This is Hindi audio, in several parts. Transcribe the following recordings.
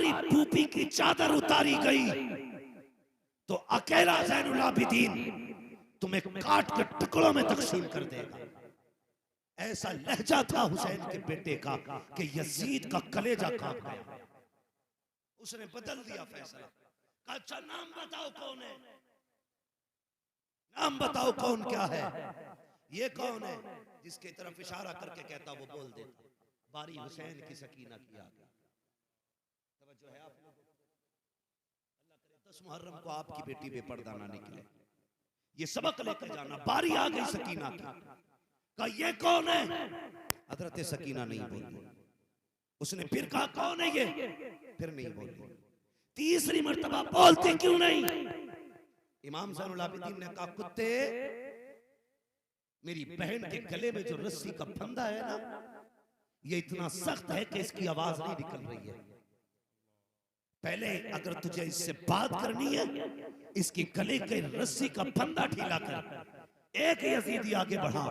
तुम्हारी फूफी की चादर उतारी गई तो अकेला ज़ैनुल आबिदीन तुम्हें काट कर टुकड़ों में तकसीम कर देगा। ऐसा लहजा था हुसैन के बेटे का कि यजीद का कलेजा कांप गया। उसने बदल दिया फैसला, कहा अच्छा नाम बताओ कौन है, नाम बताओ कौन क्या है। ये कौन है जिसके तरफ इशारा करके कहता वो बोल देता। बारी हुसैन की सकीना की आ गई। तवज्जो है आप लोगों, अल्लाह करे 10 मुहर्रम को आपकी बेटी बेपर्दा ना निकले, ये सबक लेकर जाना। बारी आ गई सकीना की, कहा ये कौन है। हजरत सकीना नहीं बोली। उसने फिर कहा कौन है ये, फिर नहीं बोली। तीसरी मर्तबा बोलती क्यों नहीं। इमाम ज़ैनुल आबिदीन ने कहा कुत्ते, मेरी बहन के गले में जो रस्सी का फंदा है ना, ये इतना सख्त है कि इसकी आवाज नहीं निकल रही है। पहले अगर तुझे इससे बात करनी है, इसकी गले के रस्सी का फंदा ढीला कर। एक यजीदी आगे बढ़ा,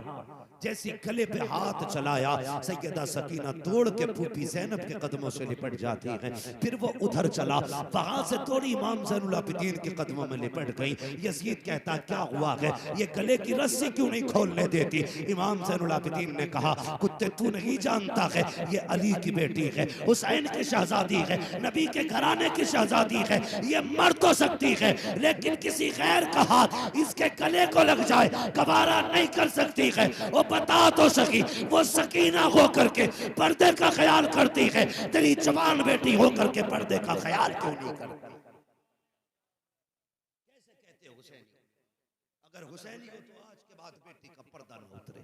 जैसी गले पे हाथ चलाया, सैयदा सकीना तोड़ के फूफी ज़ैनब के कदमों से लिपट जाती है। फिर वो उधर चला, वहां से तोड़ी इमाम ज़ैनुल आबिदीन के कदमों में लिपट गई। यजीद कहता क्या हुआ है, ये गले की रस्सी क्यों नहीं खोलने देती। इमाम ज़ैनुल आबिदीन ने कहा कुत्ते तू नहीं जानता है, ये अली की बेटी है, हुसैन की शहजादी है, नबी के घराने की शहजादी है। ये मर तो सकती है लेकिन किसी गैर का हाथ इसके गले को लग जाए गवारा नहीं कर सकती है। वो बता तो सकी, वो सकीना होकर के पर्दे का ख्याल करती है, तेरी जवान बेटी होकर के पर्दे का ख्याल क्यों नहीं करती। कैसे कहते हो हुसैनी, अगर हुसैनी हो तो आज के बाद बेटी का पर्दा ना उतरे,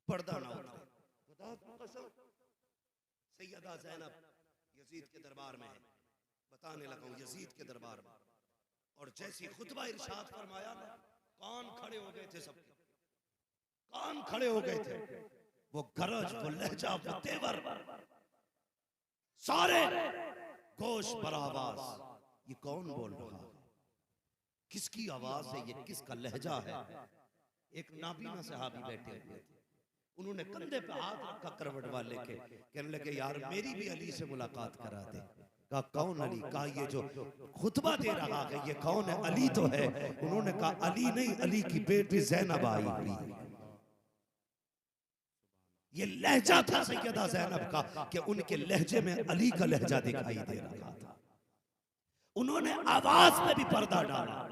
पर्दा ना उतरे। खुदा की कसम, सैयदा ज़ैनब यजीद के दरबार में है, बताने लगा हूं यजीद के दरबार में। और जैसी खुतबा इरशाद फरमाया ना, कान खड़े हो गए थे सबके, कान खड़े हो गए थे। वो गरज, वो लहजा, वो तेवर, सारे गोश पर आवाज। ये कौन बोल रहा है, किसकी आवाज है, ये किसका लहजा है। एक नाबीना सहाबी बैठे हुए थे, उन्होंने कंधे पे हाथ रखा करवट वाले के, कहने लगे यार मेरी भी अली से मुलाकात करा दे। कहा कौन अली। कहा ये जो खुतबा दे रहा है ये कौन है। अली तो है। उन्होंने कहा अली नहीं, अली की बेटी ज़ैनब आई हुई। ये लहजा था सैयदा ज़ैनब का कि उनके लहजे में अली का लहजा दिखाई दे रहा था। उन्होंने आवाज में भी पर्दा डाला,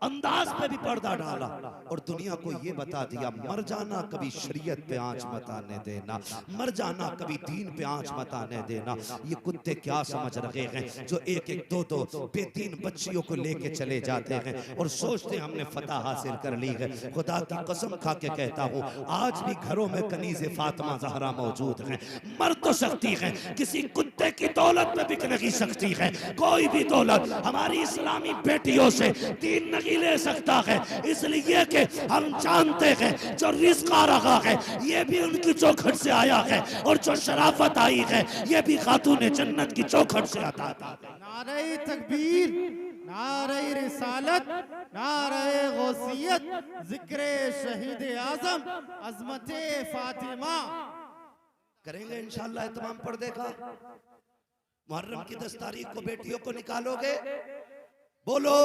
अंदाज पे भी पर्दा डाला और दुनिया को ये बता दिया मर जाना कभी शरीयत पे आंच मत आने देना, मर जाना कभी दीन पे आंच मत आने देना। ये कुत्ते क्या समझ रहे हैं जो एक एक दो दो बेतीन बच्चियों को लेके चले जाते हैं और सोचते हमने फतह हासिल कर ली है। खुदा की कसम खा के कहता हूँ आज भी घरों में कनीज़े फातिमा ज़हरा मौजूद हैं। मर तो सकती है, किसी कुत्ते की दौलत पे बिक नहीं सकती है। कोई भी दौलत हमारी इस्लामी बेटियों से दीन नहीं ले सकता है, इसलिए कि हम जानते हैं जो रिज़्क़ आ रहा है ये भी उनकी चौखट से आया है और जो शराफत आई है ये भी खातून जन्नत की चौखट से आता है। नारे तकबीर, नारे रिसालत, नारे गौसियत, जिक्र शहीद आज़म अज़मत फातिमा। करेंगे इंशाअल्लाह इत्माम पर्दे का। मुहर्रम की 10 तारीख को बेटियों को निकालोगे, बोलो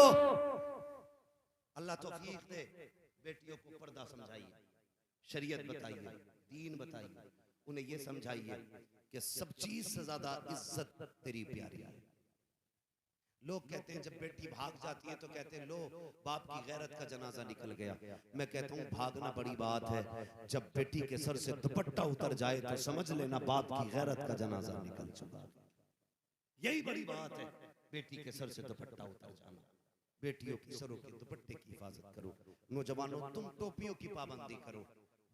अल्लाह तौफीक दे। बेटियों को पर्दा समझाइए, शरीयत बताइए, दीन बताइए, उन्हें ये समझाइए कि सब चीज से ज्यादा इज्जत तेरी प्यारी है। लोग कहते हैं जब बेटी भाग जाती है तो कहते हैं लो बाप की गैरत का जनाजा निकल गया। मैं कहता हूँ भागना बड़ी बात है, जब बेटी के सर से दुपट्टा उतर जाए तो समझ लेना बाप की गैरत का जनाजा निकल चुका। यही बड़ी बात है, बेटी के सर से दुपट्टा उतर जाना। बेटियों की सरों के दुपट्टे की हिफाजत करो। नौजवानों तुम टोपियों की पाबंदी करो,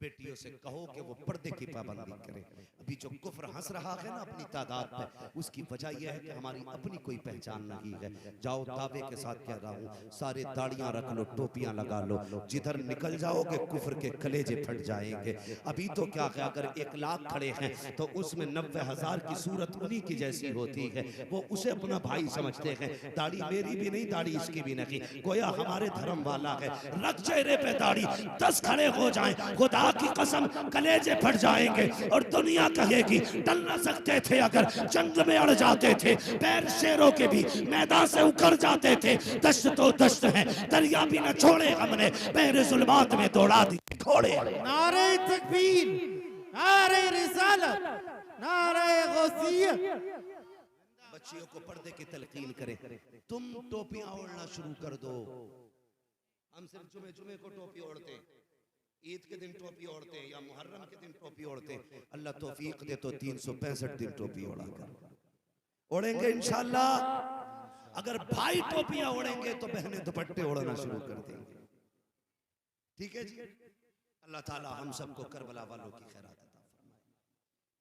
बेटियों से कहो कि वो पर्दे की पाबंदी करें। अभी जो कुफ्र हंस रहा है ना अपनी तादाद पे, उसकी वजह यह है कि हमारी अपनी कोई पहचान नहीं है। जाओ दावे के साथ कह रहा हूँ, सारे दाढ़ियां रख लो, टोपियां लगा लो, जिधर निकल जाओगे कुफ्र के कलेजे फट जाएंगे। अभी तो क्या है अगर 1 लाख खड़े हैं तो उसमें 90,000 की सूरत उन्हीं की जैसी होती है। वो उसे अपना भाई समझते हैं। दाढ़ी मेरी भी नहीं, दाढ़ी इसकी भी नहीं, गोया हमारे धर्म वाला है। रख चेहरे पे दाढ़ी, 10 खड़े हो जाएं, खुदा खुदा की कसम कलेजे फट जाएंगे और दुनिया कहेगी टल न सकते थे अगर जंग में अड़ जाते थे, पैर शेरों के भी मैदान से उखड़ जाते थे। दश्त तो दश्त है, दरिया भी न छोड़े हमने, पैर जुल्मात में दौड़ा दी घोड़े। नारे तकबीर, नारे रिसालत, नारे गौसियत। बच्चियों को पर्दे की तलकीन करें। तुम टोपियां ओढ़ना शुरू कर दो। हम सिर्फ जुमे जुमे को टोपी ओढ़ते हैं, ईद के दिन टोपी ओढ़ते हैं या मुहर्रम के दिन टोपी ओढ़ते हैं। अल्लाह तौफीक दे तो 365 दिन टोपी ओढ़ा कर ओढ़ेंगे इंशाअल्लाह। अगर भाई टोपियां ओढ़ेंगे तो बहनें दुपट्टे ओढ़ना शुरू कर देंगे। ठीक है जी। अल्लाह ताला हम सबको करबला वालों की खैरात अता फरमाए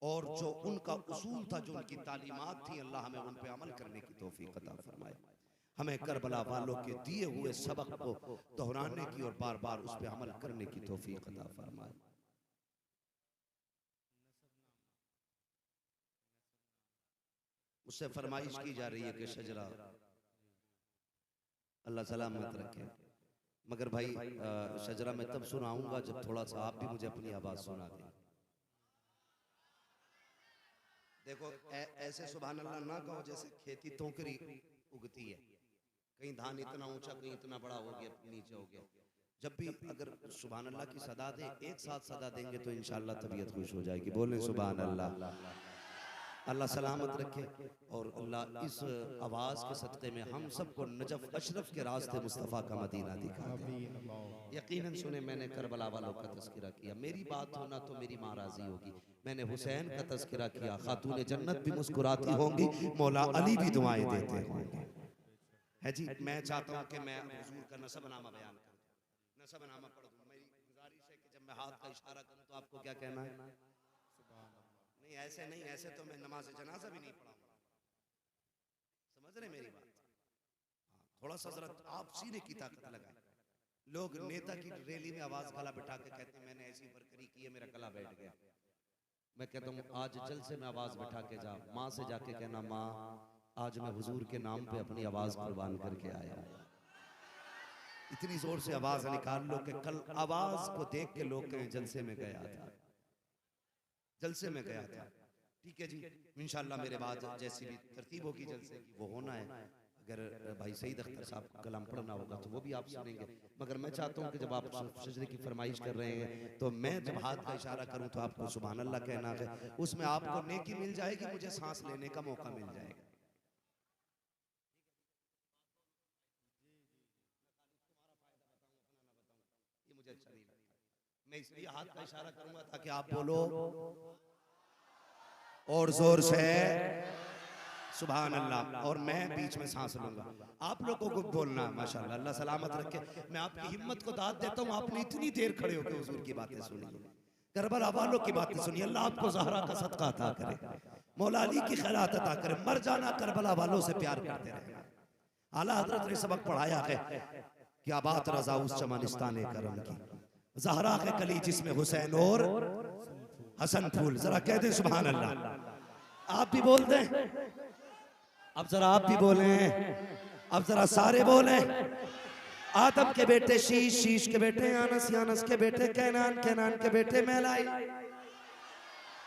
और जो उनका उसूल था, जो उनकी तालीमात थी, अल्लाह हमें उन पे अमल करने की तौफीक अता फरमाए। हमें करबला वालों के दिए हुए सबक को दोहराने की और बार बार उस पे अमल करने की तौफीक अता फरमाए। उससे फरमाइश की जा रही है कि शजरा अल्लाह सलामत रखे, मगर भाई शजरा मैं तब सुनाऊंगा जब थोड़ा सा आप भी मुझे अपनी आवाज सुना दें। देखो ऐसे सुभान अल्लाह ना कहो जैसे खेती तोकरी उगती है, कहीं धान इतना ऊंचा कहीं इतना बड़ा हो गया नीचे हो गया। जब भी अगर सुभान अल्लाह की सदा दे, एक साथ सदा देंगे तो इंशाअल्लाह तबीयत खुश हो जाएगी। बोलें सुभान अल्लाह। अल्लाह सलामत रखे और अल्लाह इस आवाज़ के सदक़े में हम सबको नजफ अशरफ के रास्ते मुस्तफ़ा का मदीना दिखा दे। यकीनन सुने, मैंने करबला वालों का तज़किरा किया, मेरी बात होना तो मेरी माँ राज़ी होगी। मैंने हुसैन का तज़किरा किया, खातून जन्नत भी मुस्कुराती होंगी, मौला अली भी दुआएं देते होंगे। है जी। मैं चाहता हूँ कि मैं हुजूर का नसबनामा बयान करूँ, नसबनामा पढ़ दूँ। मेरी गुजारिश है कि जब मैं हाथ का इशारा करूँ तो आपको क्या कहना है? नहीं ऐसे नहीं, ऐसे तो मैं नमाज जनाजा भी नहीं पढ़ाऊंगा। समझ रहे मेरी बात? थोड़ा सा जरा आप सीने की ताकत लगाएं। लोग नेता की रैली में आवाज गला बिठा के कहते हैं मैंने ऐसी बरकरी की है मेरा गला बैठ गया। मैं कहता हूँ आज जलसे में आवाज बिठा के जा, माँ से जाके कहना माँ आज मैं हुजूर के नाम पे अपनी आवाज कुर्बान करके आया। इतनी जोर से आवाज निकाल लो कि कल आवाज को देख के लोग कहें जलसे में गया था, जलसे में गया था। ठीक है जी। इंशाअल्लाह मेरे बाद जैसी भी तरतीब होगी जलसे की वो होना है। अगर भाई सईद अख्तर साहब का कलाम पढ़ना होगा तो वो भी आप सुनेंगे। मगर मैं चाहता हूँ कि जब आप सजदे की फरमाइश कर रहे हैं तो मैं जब हाथ का इशारा करूँ तो आपको सुभान अल्लाह कहना है, उसमें आपको नेकी मिल जाएगी, मुझे सांस लेने का मौका मिल जाएगा। ये मुझे अच्छा नहीं लगता। मैं इसलिए हाथ का इशारा करूंगा ताकि आप बोलो और जोर से सुभान अल्लाह, और मैं बीच में सांस लूंगा। आप लोगों को बोलना माशाअल्लाह, अल्लाह सलामत रखे। मैं आपकी हिम्मत को दाद देता हूँ, आपने इतनी देर खड़े होकर हुजूर की बातें सुनी, करबला वालों की बातें सुनी। अल्लाह आपको ज़हरा का सदका अता करे, मौला अली की खैरात अता करे। मर जाना करबला वालों से प्यार करते रहना। आला हजरत ने सबक पढ़ाया है, क्या बात रजा उस चमनिस्तान करम की, ज़हरा के कली जिसमें हुसैन और हसन फूल। जरा कह दें सुभान अल्लाह। आप भी बोल दें, अब जरा आप भी बोलें, अब जरा सारे बोलें। आदम के बेटे शीश, शीश के बेटे यानस, यानस के बेटे कैनान, कैनान के बेटे मैलाई।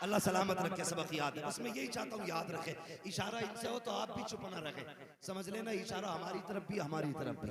अल्लाह सलामत रखे। सबक याद है, बस मैं यही चाहता हूँ याद रखे। इशारा इनसे हो तो आप भी चुप ना रखें, समझ लेना इशारा हमारी तरफ भी हमारी तरफ भी।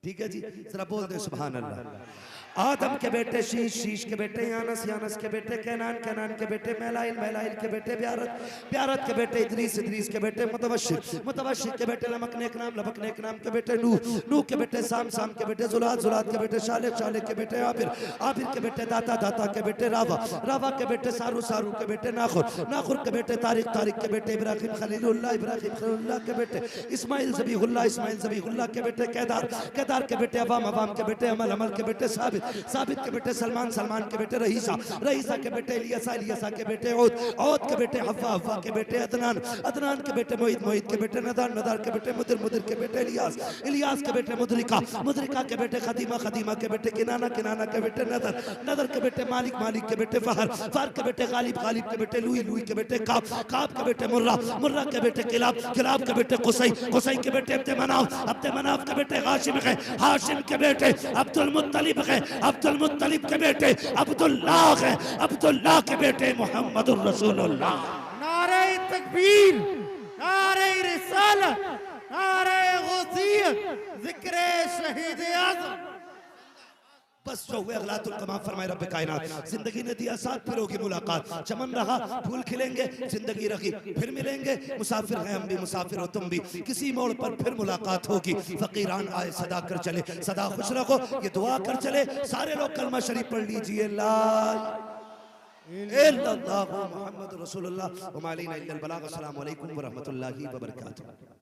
ठीक है जी। जरा बोल दे सुभान अल्लाह। आदम के बेटे शीश, शीश के बेटे यानस, यानस के बेटे कैनान, कैनान के बेटे मैलाइल, मैलाइल के बेटे ब्यारत, ब्यारत के बेटे इदरीस, इदरीस के बेटे मुतवशिर, मुतवशिर के बेटे लमकने के नाम, लमकने के नाम के बेटे नूह, नूह के बेटे साम, साम के बेटे जुलाद, जुलाद के बेटे शालिक, शालिक के बेटे आबिर, आबिर के बेटे दाता, दाता के बेटे रावा, रावा के बेटे सारू, सारू के बेटे नाखुर, नाखुर के बेटे तारिक, तारिक के बेटे इब्राहिम खलीलुल्लाह, इब्राहिम खलीलुल्लाह के बेटे इस्माइल ज़बीहुल्लाह, इस्माइल ज़बीहुल्लाह के बेटे केदार, केदार के बेटे अवाम, अवाम के बेटे अमल, अमल के बेटे साबित, साबित के बेटे सलमान, सलमान के बेटे रहीसा, रहीसा के बेटे इलियासा, इलियासा के बेटे औद, औद के बेटे हव्वा, हव्वा के बेटे अदनान, अदनान के बेटे मोहित, मोहित के बेटे नदार, नदार के बेटे मुदिर, मुदिर के बेटे इलियास, इलियास के बेटे मुदरिका, मुदरिका के बेटे खदीमा, खदीमा के बेटे किनाना, किनाना के बेटे नदर, नदर के बेटे मालिक, मालिक के बेटे फहर, फहर के बेटे गालिब, गालिब के बेटे लुई, लुई के बेटे काब, काब के बेटे मुर्रा, मुर्रा के बेटे किलाब, किलाब के बेटे कुसै, कुसै के बेटे अब्दे मनाफ, अब्दे मनाफ के बेटे हाशिम है, हाशिम के बेटे अब्दुल मुत्तलिब हैं, अब्दुल मुत्तलिब के बेटे अब्दुल्लाह हैं, अब्दुल्लाह के बेटे मुहम्मदुर रसूलुल्लाह। नारे तकबीर, नारे रिसालत, नारे गौसियत, जिक्र शहीद आज़म। बस जो हुए अगलातुल कमाल फरमाए रब्बे कायनात। जिंदगी ने दिया साथ, फिर होगी मुलाकात। चमन रहा फूल खिलेंगे, जिंदगी रखी फिर मिलेंगे। मुसाफिर हैं हम भी, मुसाफिर हो तुम भी, किसी मोड़ पर फिर मुलाकात होगी। फकीरान आए सदा कर चले, सदा खुश रखो ये दुआ कर चले। सारे लोग कलमा शरीफ पढ़ लीजिए, ला इल्लल्लाहु मुहम्मदुर रसूलुल्लाह व मा अलैना इल्लल बलाग। अस्सलामु अलैकुम व रहमतुल्लाहि व बरकातुहू।